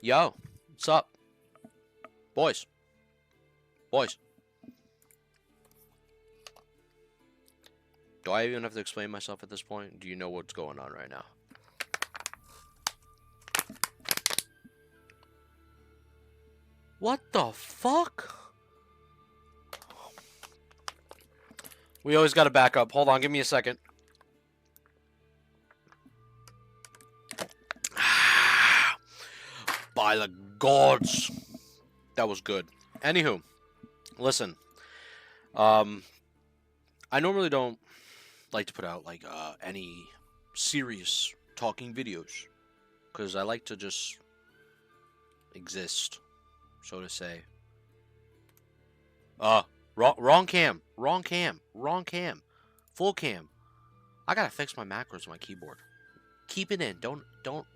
Yo, what's up? Boys. Boys. Do I even have to explain myself at this point? Do you know what's going on right now? What the fuck? We always gotta back up. Hold on, give me a second. By the gods. That was good. Anywho, listen. I normally don't like to put out like any serious talking videos because I like to just exist, so to say. Wrong cam, wrong cam, full cam. I gotta fix my macros on my keyboard. Keep it in. Don't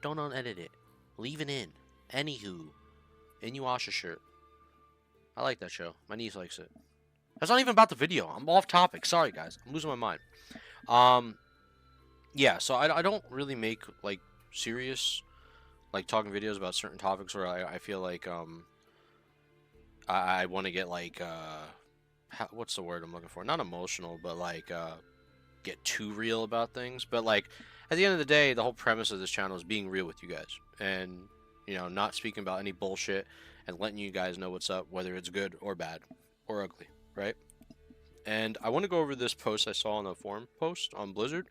unedit it. Leave it in. Anywho, Inuyasha shirt. I like that show. My niece likes it. That's not even about the video. I'm off topic. Sorry, guys. I'm losing my mind. Yeah. So I don't really make like serious, like talking videos about certain topics where I feel like I want to get like what's the word I'm looking for? Not emotional, but like get too real about things. But like at the end of the day, the whole premise of this channel is being real with you guys, and not speaking about any bullshit and letting you guys know what's up, whether it's good or bad or ugly, right? And I want to go over this post I saw on the forum post on Blizzard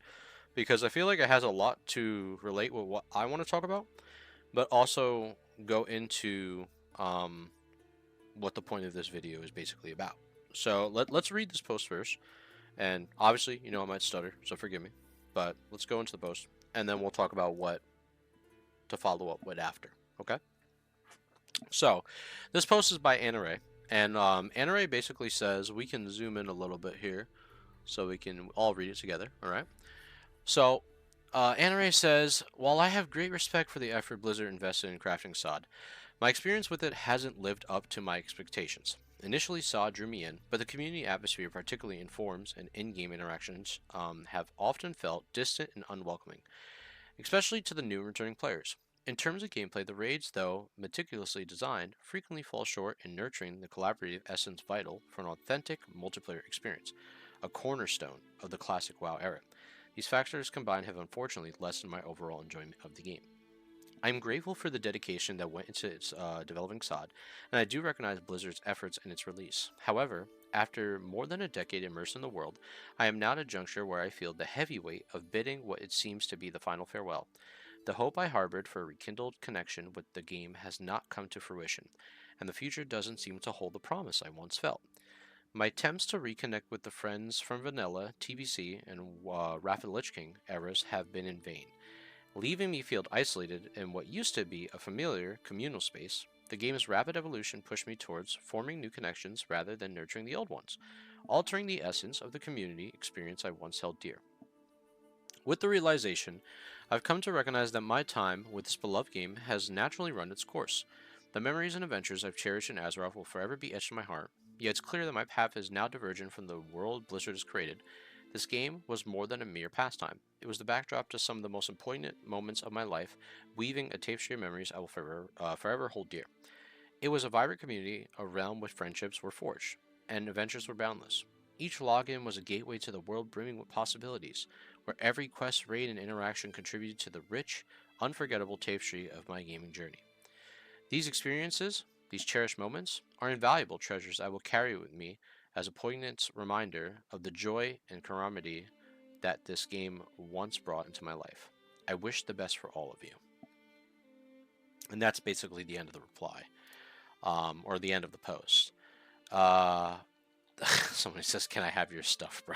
because I feel like it has a lot to relate with what I want to talk about, but also go into what the point of this video is basically about. So let's read this post first. And obviously, I might stutter, so forgive me. But let's go into the post, and then we'll talk about what to follow up with after, okay? So, this post is by Anna Ray, and Anna Ray basically says, we can zoom in a little bit here, so we can all read it together, alright? So, Anna Ray says, while I have great respect for the effort Blizzard invested in crafting SOD, my experience with it hasn't lived up to my expectations. Initially, SOD drew me in, but the community atmosphere, particularly in forums and in-game interactions, have often felt distant and unwelcoming, especially to the new and returning players. In terms of gameplay, the raids, though meticulously designed, frequently fall short in nurturing the collaborative essence vital for an authentic multiplayer experience, a cornerstone of the classic WoW era. These factors combined have unfortunately lessened my overall enjoyment of the game. I'm grateful for the dedication that went into its developing SOD, and I do recognize Blizzard's efforts in its release. However, after more than a decade immersed in the world, I am now at a juncture where I feel the heavy weight of bidding what it seems to be the final farewell. The hope I harbored for a rekindled connection with the game has not come to fruition, and the future doesn't seem to hold the promise I once felt. My attempts to reconnect with the friends from Vanilla, TBC, and Wrath of the Lich King eras have been in vain. Leaving me feel isolated in what used to be a familiar communal space, the game's rapid evolution pushed me towards forming new connections rather than nurturing the old ones, altering the essence of the community experience I once held dear. With the realization, I've come to recognize that my time with this beloved game has naturally run its course. The memories and adventures I've cherished in Azeroth will forever be etched in my heart, yet it's clear that my path is now divergent from the world Blizzard has created. This game was more than a mere pastime. It was the backdrop to some of the most important moments of my life, weaving a tapestry of memories I will forever hold dear. It was a vibrant community, a realm where friendships were forged, and adventures were boundless. Each login was a gateway to the world brimming with possibilities, where every quest, raid, and interaction contributed to the rich, unforgettable tapestry of my gaming journey. These experiences, these cherished moments, are invaluable treasures I will carry with me as a poignant reminder of the joy and calamity that this game once brought into my life. I wish the best for all of you. And that's basically the end of the reply, or the end of the post. Somebody says, "Can I have your stuff, bro?"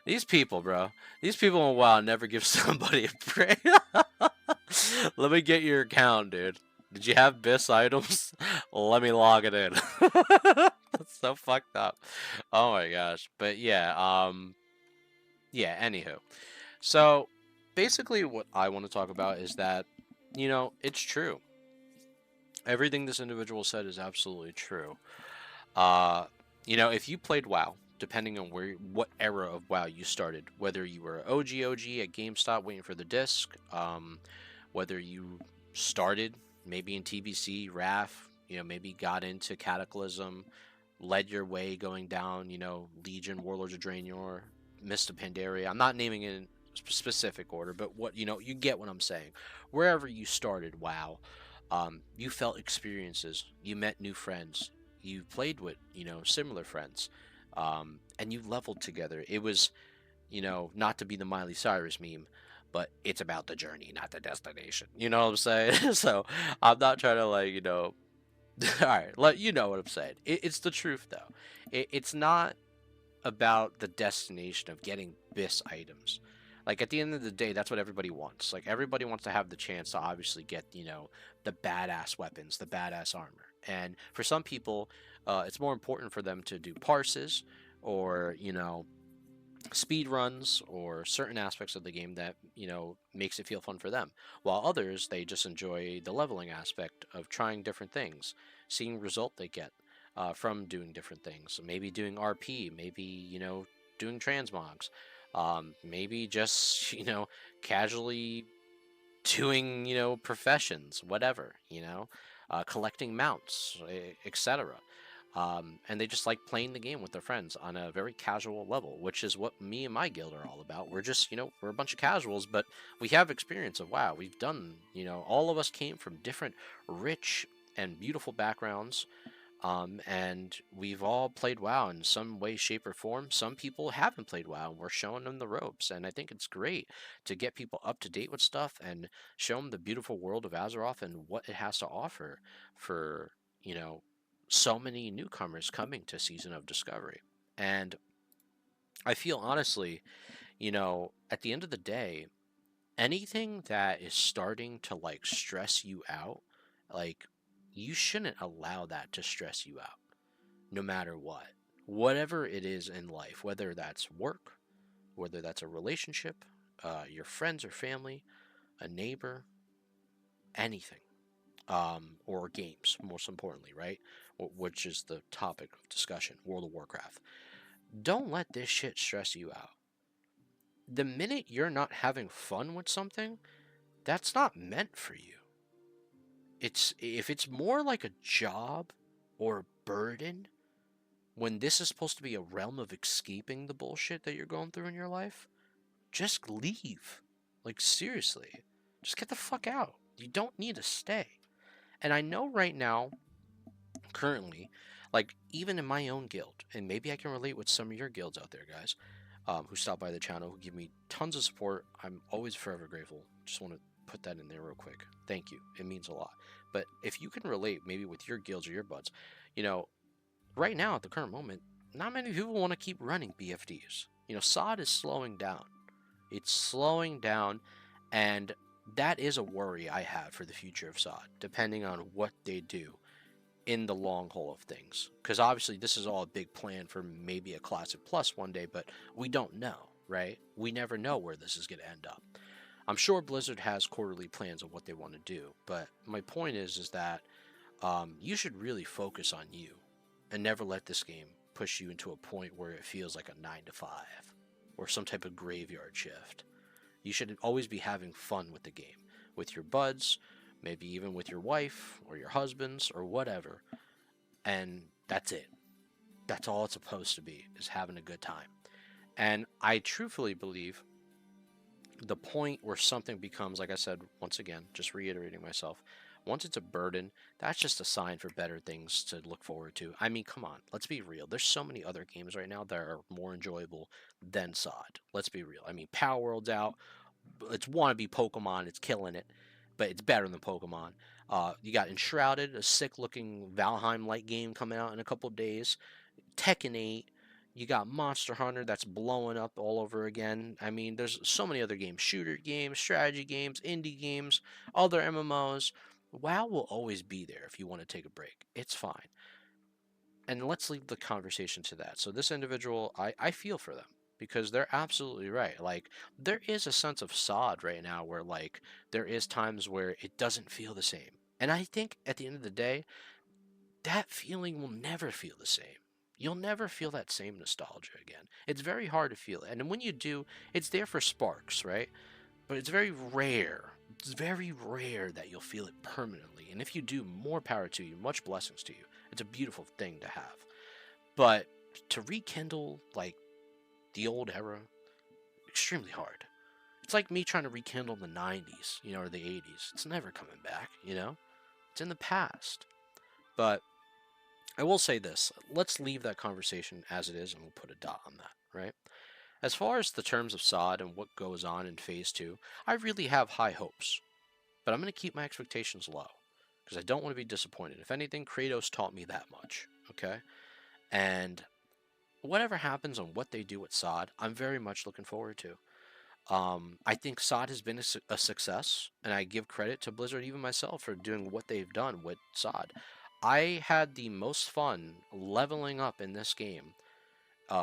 These people, bro. These people in WoW never give somebody a break. Let me get your account, dude. Did you have BIS items? Let me log it in. That's so fucked up. Oh my gosh. But yeah, yeah, anywho. So basically what I want to talk about is that, it's true. Everything this individual said is absolutely true. If you played WoW, depending on what era of WoW you started, whether you were OG at GameStop waiting for the disc, whether you started maybe in TBC, RAF, maybe got into Cataclysm, led your way going down, Legion, Warlords of Draenor, Mist of Pandaria. I'm not naming it in specific order, but you get what I'm saying. Wherever you started, WoW, you felt experiences, you met new friends, you played with, similar friends, and you leveled together. It was, not to be the Miley Cyrus meme, but it's about the journey, not the destination. You know what I'm saying? So I'm not trying to all right, you know what I'm saying. It's the truth though. It's not about the destination of getting BIS items. Like at the end of the day, that's what everybody wants. Like everybody wants to have the chance to obviously get, the badass weapons, the badass armor. And for some people, it's more important for them to do parses or, speed runs or certain aspects of the game that makes it feel fun for them, while others they just enjoy the leveling aspect of trying different things, seeing result they get from doing different things, maybe doing RP, maybe doing transmogs, maybe just casually doing professions, whatever, collecting mounts, etc. And they just like playing the game with their friends on a very casual level, which is what me and my guild are all about. We're just, we're a bunch of casuals, but we have experience of WoW. We've done, all of us came from different rich and beautiful backgrounds, and we've all played WoW in some way, shape, or form. Some people haven't played WoW, and we're showing them the ropes, and I think it's great to get people up to date with stuff and show them the beautiful world of Azeroth and what it has to offer for, so many newcomers coming to Season of Discovery. And I feel honestly, at the end of the day, anything that is starting to stress you out, like you shouldn't allow that to stress you out, no matter what. Whatever it is in life, whether that's work, whether that's a relationship, your friends or family, a neighbor, anything, or games, most importantly, right? Which is the topic of discussion, World of Warcraft. Don't let this shit stress you out. The minute you're not having fun with something, that's not meant for you. If it's more like a job or a burden, when this is supposed to be a realm of escaping the bullshit that you're going through in your life, just leave. Like seriously, just get the fuck out. You don't need to stay. And I know right now, currently, like even in my own guild, and maybe I can relate with some of your guilds out there, guys, who stop by the channel, who give me tons of support. I'm always forever grateful. Just want to put that in there real quick. Thank you. It means a lot. But if you can relate, maybe with your guilds or your buds, right now at the current moment, not many people want to keep running BFDs. SOD is slowing down. It's slowing down, and that is a worry I have for the future of SOD, depending on what they do in the long haul of things. Because obviously, this is all a big plan for maybe a Classic Plus one day, but we don't know, right? We never know where this is going to end up. I'm sure Blizzard has quarterly plans of what they want to do, but my point is that you should really focus on you and never let this game push you into a point where it feels like a 9 to 5 or some type of graveyard shift. You should always be having fun with the game, with your buds, maybe even with your wife or your husbands or whatever. And that's it. That's all it's supposed to be, is having a good time. And I truthfully believe the point where something becomes, like I said, once again, just reiterating myself, once it's a burden, that's just a sign for better things to look forward to. I mean, come on, let's be real. There's so many other games right now that are more enjoyable than SOD. Let's be real. I mean, Power World's out. It's wannabe Pokemon. It's killing it, but it's better than Pokemon. You got Enshrouded, a sick-looking Valheim-like game coming out in a couple days. Tekken 8. You got Monster Hunter that's blowing up all over again. I mean, there's so many other games. Shooter games, strategy games, indie games, other MMOs. WoW will always be there if you want to take a break. It's fine. And let's leave the conversation to that. So this individual, I feel for them because they're absolutely right. Like, there is a sense of sod right now where, like, there is times where it doesn't feel the same. And I think at the end of the day, that feeling will never feel the same. You'll never feel that same nostalgia again. It's very hard to feel it. And when you do, it's there for sparks, right? But it's very rare It's very rare that you'll feel it permanently, and if you do, more power to you, much blessings to you. It's a beautiful thing to have. But to rekindle, like, the old era, extremely hard. It's like me trying to rekindle the 90s, or the 80s. It's never coming back, It's in the past. But I will say this. Let's leave that conversation as it is, and we'll put a dot on that, right? As far as the terms of SOD and what goes on in Phase 2, I really have high hopes. But I'm going to keep my expectations low, because I don't want to be disappointed. If anything, Kratos taught me that much, okay? And whatever happens on what they do with SOD, I'm very much looking forward to. I think SOD has been a success, and I give credit to Blizzard, even myself, for doing what they've done with SOD. I had the most fun leveling up in this game,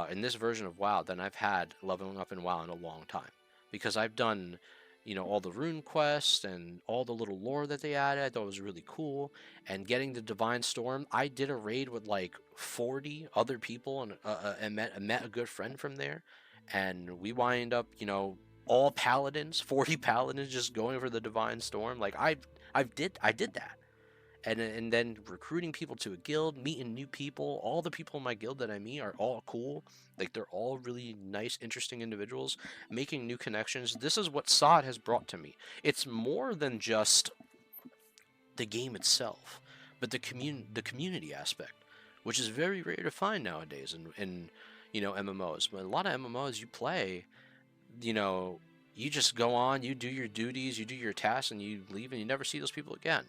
in this version of WoW, than I've had leveling up in WoW in a long time. Because I've done, all the rune quests and all the little lore that they added. I thought it was really cool. And getting the Divine Storm, I did a raid with like 40 other people and met a good friend from there. And we wind up, all paladins, 40 paladins just going for the Divine Storm. Like I did that. And then recruiting people to a guild, meeting new people. All the people in my guild that I meet are all cool. Like, they're all really nice, interesting individuals, making new connections. This is what SOD has brought to me. It's more than just the game itself, but the community aspect, which is very rare to find nowadays in MMOs. But a lot of MMOs you play, you just go on, you do your duties, you do your tasks, and you leave, and you never see those people again.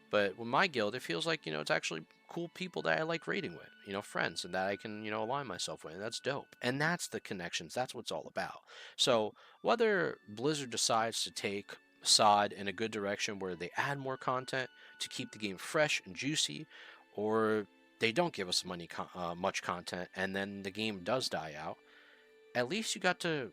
But with my guild, it feels like, it's actually cool people that I like raiding with, friends, and that I can, align myself with, and that's dope. And that's the connections. That's what it's all about. So whether Blizzard decides to take SOD in a good direction where they add more content to keep the game fresh and juicy, or they don't give us much content, and then the game does die out, at least you got to,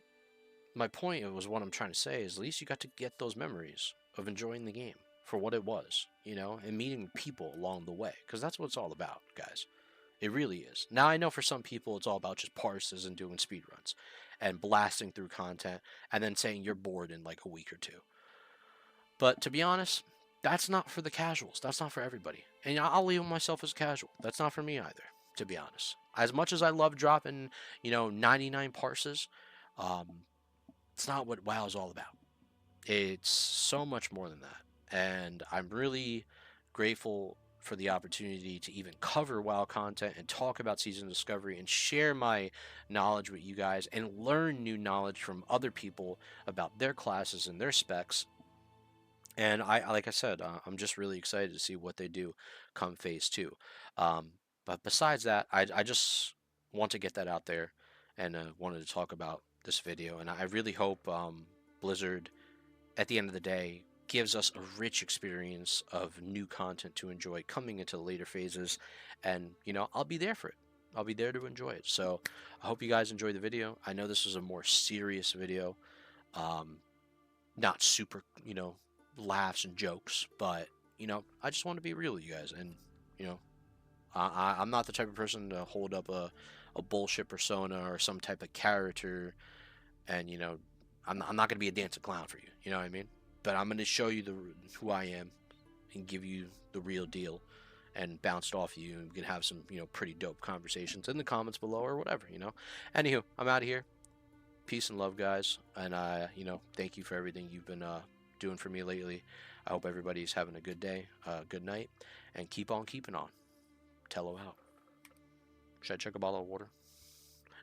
my point was what I'm trying to say, is at least you got to get those memories of enjoying the game for what it was, and meeting people along the way, because that's what it's all about, guys. It really is. Now, I know for some people it's all about just parses and doing speedruns and blasting through content and then saying you're bored in like a week or two. But to be honest, that's not for the casuals. That's not for everybody. And I'll label myself as casual. That's not for me either, to be honest. As much as I love dropping, 99 parses, it's not what WoW is all about. It's so much more than that. And I'm really grateful for the opportunity to even cover WoW content and talk about Season Discovery and share my knowledge with you guys and learn new knowledge from other people about their classes and their specs. And like I said, I'm just really excited to see what they do come Phase 2. But besides that, I just want to get that out there and wanted to talk about this video. And I really hope Blizzard, at the end of the day, gives us a rich experience of new content to enjoy coming into the later phases, and I'll be there for it. I'll be there to enjoy it. So I hope you guys enjoy the video. I know this was a more serious video, not super laughs and jokes, but I just want to be real with you guys. And I'm not the type of person to hold up a bullshit persona or some type of character, and I'm not gonna be a dancing clown for you, you know what I mean? But I'm going to show you who I am and give you the real deal and bounce off you, and we can have some, pretty dope conversations in the comments below or whatever, Anywho, I'm out of here. Peace and love, guys. And, thank you for everything you've been doing for me lately. I hope everybody's having a good day, good night, and keep on keeping on. Tello out. Should I check a bottle of water?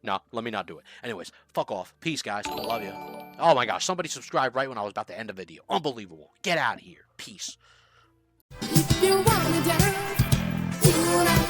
No, let me not do it. Anyways, fuck off. Peace, guys. I love you. Oh my gosh, somebody subscribed right when I was about to end the video. Unbelievable. Get out of here. Peace. If you wanna dance,